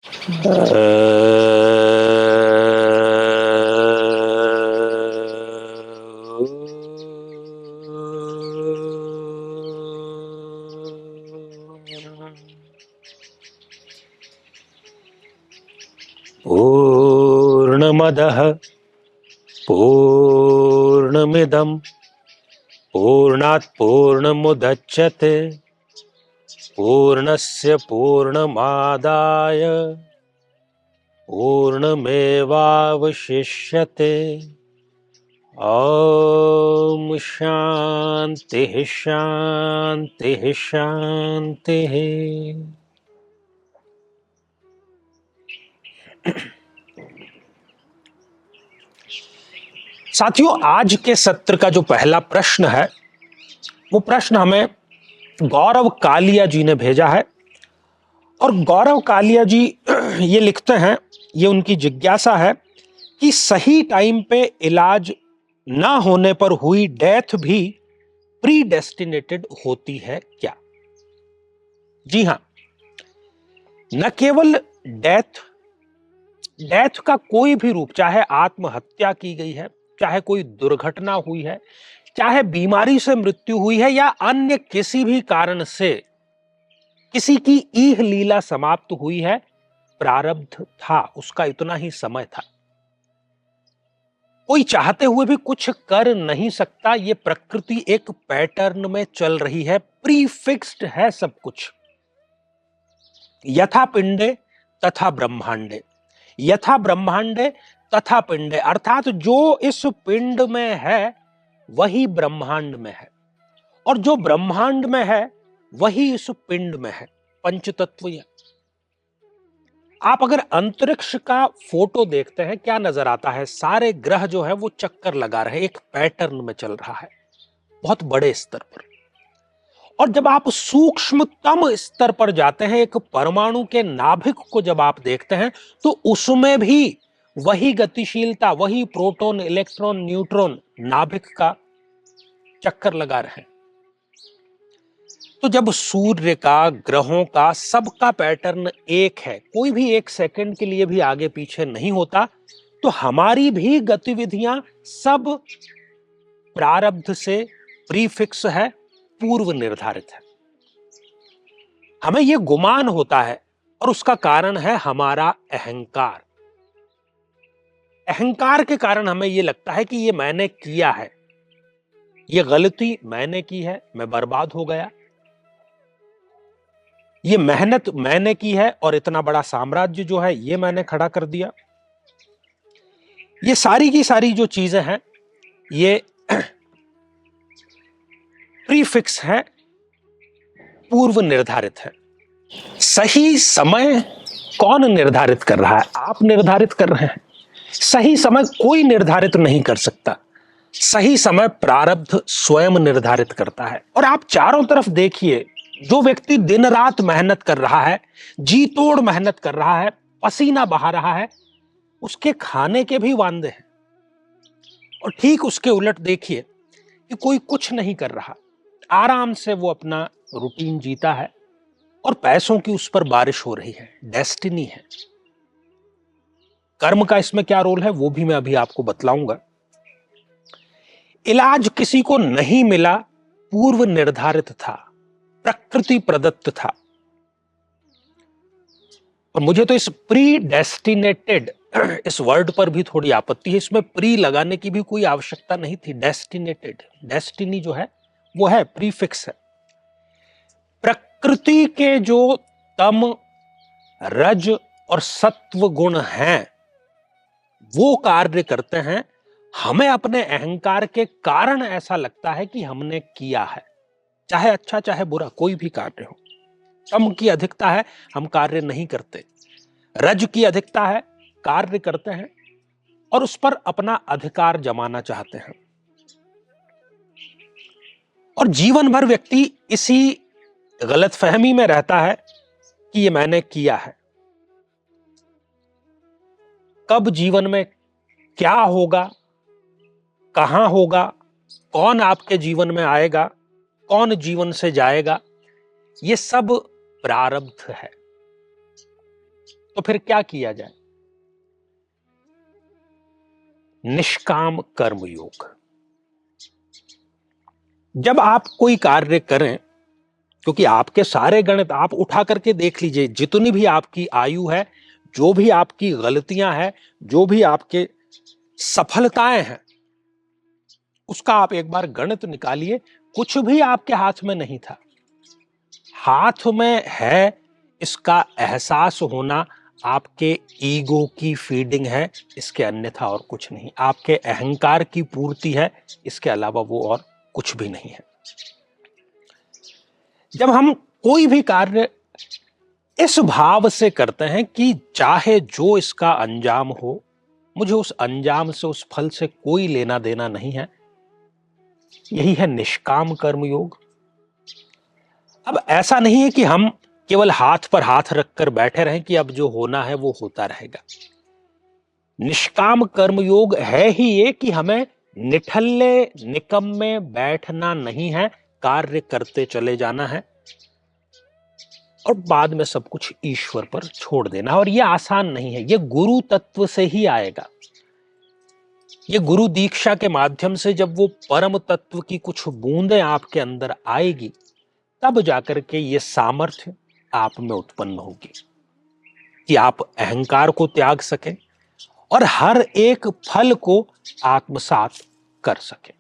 पूर्णमदः पूर्णमिदं पूर्णात् पूर्णमुदच्यते पूर्णस्य पूर्णमादाय पूर्णमेवावशिष्यते। ओम शांति शांति शांति। साथियों, आज के सत्र का जो पहला प्रश्न है वो प्रश्न हमें गौरव कालिया जी ने भेजा है। और गौरव कालिया जी ये लिखते हैं, ये उनकी जिज्ञासा है कि सही टाइम पे इलाज ना होने पर हुई डेथ भी प्री डेस्टिनेटेड होती है क्या? जी हां, न केवल डेथ का कोई भी रूप, चाहे आत्महत्या की गई है, चाहे कोई दुर्घटना हुई है, चाहे बीमारी से मृत्यु हुई है, या अन्य किसी भी कारण से किसी की ईह लीला समाप्त हुई है, प्रारब्ध था, उसका इतना ही समय था। कोई चाहते हुए भी कुछ कर नहीं सकता। ये प्रकृति एक पैटर्न में चल रही है, प्री फिक्स्ड है सब कुछ। यथा पिंडे तथा ब्रह्मांडे, यथा ब्रह्मांडे तथा पिंडे, अर्थात जो इस पिंड में है वही ब्रह्मांड में है, और जो ब्रह्मांड में है वही इस पिंड में है। पंचतत्व। आप अगर अंतरिक्ष का फोटो देखते हैं, क्या नजर आता है? सारे ग्रह जो है वो चक्कर लगा रहे, एक पैटर्न में चल रहा है, बहुत बड़े स्तर पर। और जब आप सूक्ष्मतम स्तर पर जाते हैं, एक परमाणु के नाभिक को जब आप देखते हैं, तो उसमें भी वही गतिशीलता, वही प्रोटॉन, इलेक्ट्रॉन, न्यूट्रॉन नाभिक का चक्कर लगा रहे हैं। तो जब सूर्य का, ग्रहों का, सबका पैटर्न एक है, कोई भी एक सेकंड के लिए भी आगे पीछे नहीं होता, तो हमारी भी गतिविधियां सब प्रारब्ध से प्रीफिक्स है, पूर्व निर्धारित है। हमें यह गुमान होता है, और उसका कारण है हमारा अहंकार। अहंकार के कारण हमें यह लगता है कि ये मैंने किया है, ये गलती मैंने की है, मैं बर्बाद हो गया। ये मेहनत मैंने की है, और इतना बड़ा साम्राज्य जो है ये मैंने खड़ा कर दिया। ये सारी की सारी जो चीजें हैं ये प्रीफिक्स है, पूर्व निर्धारित है। सही समय कौन निर्धारित कर रहा है? आप निर्धारित कर रहे हैं। सही समय कोई निर्धारित नहीं कर सकता। सही समय प्रारब्ध स्वयं निर्धारित करता है। और आप चारों तरफ देखिए, जो व्यक्ति दिन रात मेहनत कर रहा है, जी तोड़ मेहनत कर रहा है, पसीना बहा रहा है, उसके खाने के भी वांदे हैं। और ठीक उसके उलट देखिए कि कोई कुछ नहीं कर रहा, आराम से वो अपना रूटीन जीता है, और पैसों की उस पर बारिश हो रही है। डेस्टिनी है। कर्म का इसमें क्या रोल है वो भी मैं अभी आपको बतलाऊंगा। इलाज किसी को नहीं मिला, पूर्व निर्धारित था, प्रकृति प्रदत्त था। और मुझे तो इस प्री डेस्टिनेटेड इस वर्ड पर भी थोड़ी आपत्ति है। इसमें प्री लगाने की भी कोई आवश्यकता नहीं थी। डेस्टिनेटेड, डेस्टिनी जो है वो है, प्रीफिक्स है। प्रकृति के जो तम, रज और सत्व गुण हैं वो कार्य करते हैं। हमें अपने अहंकार के कारण ऐसा लगता है कि हमने किया है, चाहे अच्छा चाहे बुरा, कोई भी कार्य हो। तम की अधिकता है, हम कार्य नहीं करते। रज की अधिकता है, कार्य करते हैं और उस पर अपना अधिकार जमाना चाहते हैं। और जीवन भर व्यक्ति इसी गलतफहमी में रहता है कि ये मैंने किया है। कब जीवन में क्या होगा, कहां होगा, कौन आपके जीवन में आएगा, कौन जीवन से जाएगा, ये सब प्रारब्ध है। तो फिर क्या किया जाए? निष्काम कर्म योग। जब आप कोई कार्य करें, क्योंकि आपके सारे गणित आप उठा करके देख लीजिए, जितनी भी आपकी आयु है, जो भी आपकी गलतियां हैं, जो भी आपके सफलताएं हैं, उसका आप एक बार गणित निकालिए। कुछ भी आपके हाथ में नहीं था। हाथ में है, इसका एहसास होना आपके ईगो की फीडिंग है, इसके अन्यथा और कुछ नहीं। आपके अहंकार की पूर्ति है, इसके अलावा वो और कुछ भी नहीं है। जब हम कोई भी कार्य इस भाव से करते हैं कि चाहे जो इसका अंजाम हो, मुझे उस अंजाम से, उस फल से कोई लेना देना नहीं है, यही है निष्काम कर्म योग। अब ऐसा नहीं है कि हम केवल हाथ पर हाथ रखकर बैठे रहें कि अब जो होना है वो होता रहेगा। निष्काम कर्म योग है ही ये कि हमें निठल्ले निकम्मे बैठना नहीं है, कार्य करते चले जाना है और बाद में सब कुछ ईश्वर पर छोड़ देना है। और ये आसान नहीं है, ये गुरु तत्व से ही आएगा। ये गुरु दीक्षा के माध्यम से जब वो परम तत्व की कुछ बूंदें आपके अंदर आएगी, तब जाकर के ये सामर्थ्य आप में उत्पन्न होगी कि आप अहंकार को त्याग सकें और हर एक फल को आत्मसात कर सकें।